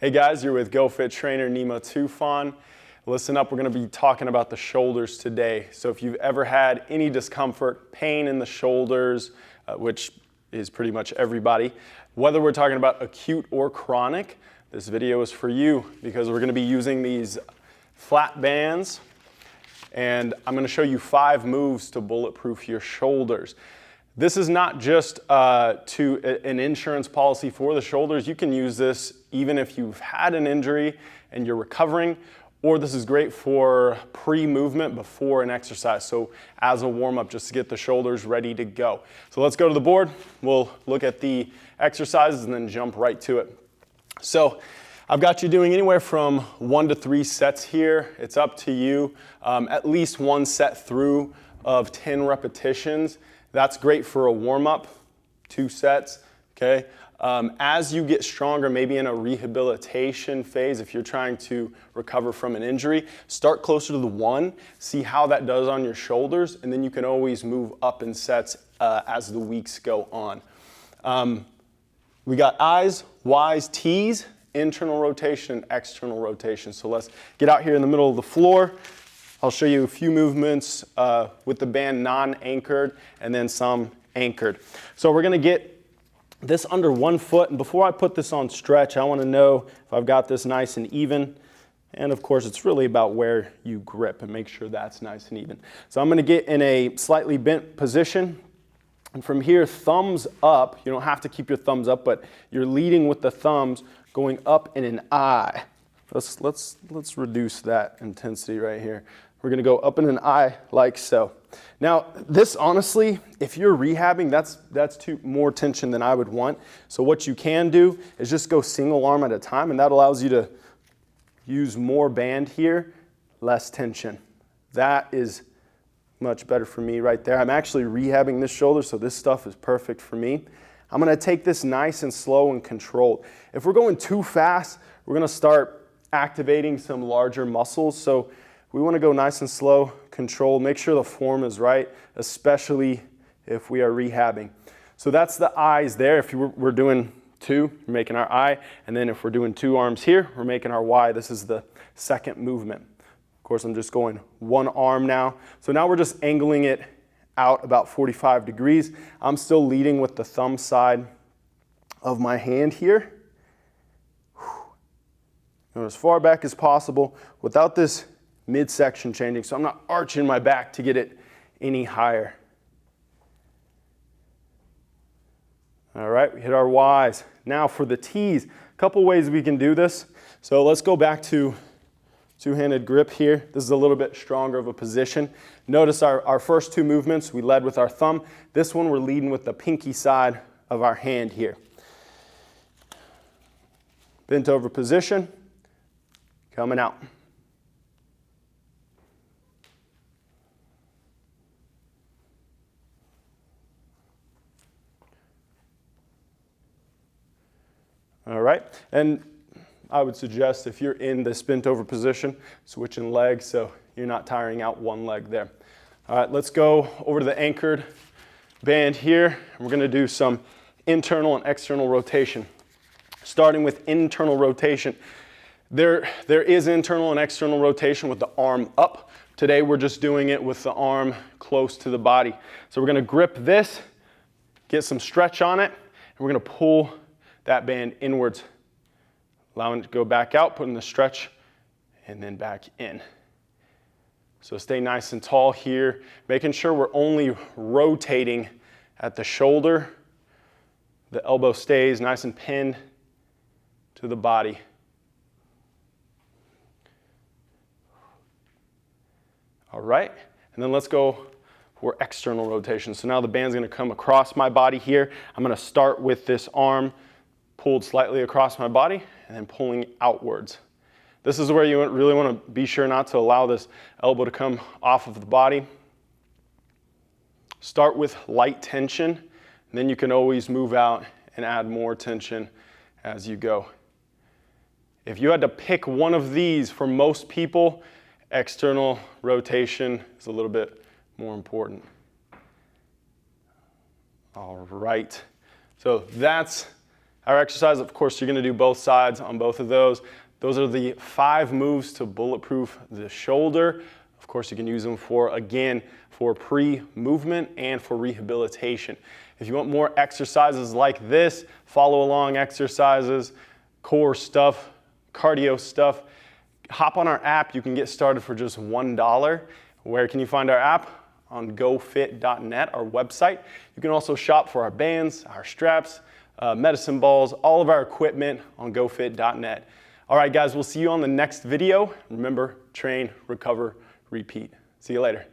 Hey guys, you're with GoFit trainer Nima Tufan. Listen up, we're going to be talking about the shoulders today. So if you've ever had any discomfort, pain in the shoulders, which is pretty much everybody, whether we're talking about acute or chronic, this video is for you because we're going to be using these flat bands and I'm going to show you 5 moves to bulletproof your shoulders. This is not just an insurance policy for the shoulders. You can use this even if you've had an injury and you're recovering, or this is great for pre-movement before an exercise. So as a warm-up, just to get the shoulders ready to go. So let's go to the board. We'll look at the exercises and then jump right to it. So I've got you doing anywhere from 1 to 3 sets here. It's up to you. At least 1 set through of 10 repetitions. That's great for a warm-up, 2 sets, okay? As you get stronger, maybe in a rehabilitation phase, if you're trying to recover from an injury, start closer to the 1, see how that does on your shoulders, and then you can always move up in sets as the weeks go on. We got I's, Y's, T's, internal rotation and external rotation. So let's get out here in the middle of the floor. I'll show you a few movements with the band non-anchored and then some anchored. So we're gonna get this under 1 foot, and before I put this on stretch, I wanna know if I've got this nice and even. And of course, it's really about where you grip and make sure that's nice and even. So I'm gonna get in a slightly bent position. And from here, thumbs up. You don't have to keep your thumbs up, but you're leading with the thumbs going up in an I. Let's reduce that intensity right here. We're gonna go up in an I like so. Now, this honestly, if you're rehabbing, that's more tension than I would want. So what you can do is just go single arm at a time, and that allows you to use more band here, less tension. That is much better for me right there. I'm actually rehabbing this shoulder, so this stuff is perfect for me. I'm gonna take this nice and slow and controlled. If we're going too fast, we're gonna start activating some larger muscles. So we want to go nice and slow, controlled, make sure the form is right, especially if we are rehabbing. So that's the I's there. If we're doing 2, we're making our I, and then if we're doing 2 arms here, we're making our Y. This is the second movement. Of course, I'm just going 1 arm now. So now we're just angling it out about 45 degrees. I'm still leading with the thumb side of my hand here. Go as far back as possible without this midsection changing, so I'm not arching my back to get it any higher. All right, we hit our Y's. Now for the T's, a couple ways we can do this. So let's go back to 2-handed grip here. This is a little bit stronger of a position. Notice our first 2 movements, we led with our thumb. This one we're leading with the pinky side of our hand here. Bent over position, coming out. All right, and I would suggest if you're in this bent over position, switching legs so you're not tiring out one leg there. All right, let's go over to the anchored band here. We're gonna do some internal and external rotation. Starting with internal rotation. There is internal and external rotation with the arm up. Today we're just doing it with the arm close to the body. So we're gonna grip this, get some stretch on it, and we're gonna pull that band inwards, allowing it to go back out, putting the stretch, and then back in. So stay nice and tall here, making sure we're only rotating at the shoulder. The elbow stays nice and pinned to the body. All right, and then let's go for external rotation. So now the band's gonna come across my body here. I'm gonna start with this arm pulled slightly across my body and then pulling outwards. This is where you really want to be sure not to allow this elbow to come off of the body. Start with light tension, and then you can always move out and add more tension as you go. If you had to pick one of these, for most people, external rotation is a little bit more important. All right, so that's Our exercise, of course, you're going to do both sides on both of those. Those are the 5 moves to bulletproof the shoulder. Of course, you can use them for, again, for pre-movement and for rehabilitation. If you want more exercises like this, follow along exercises, core stuff, cardio stuff, hop on our app. You can get started for just $1. Where can you find our app? On GoFit.net, our website. You can also shop for our bands, our straps, medicine balls, all of our equipment on GoFit.net. All right, guys, we'll see you on the next video. Remember, train, recover, repeat. See you later.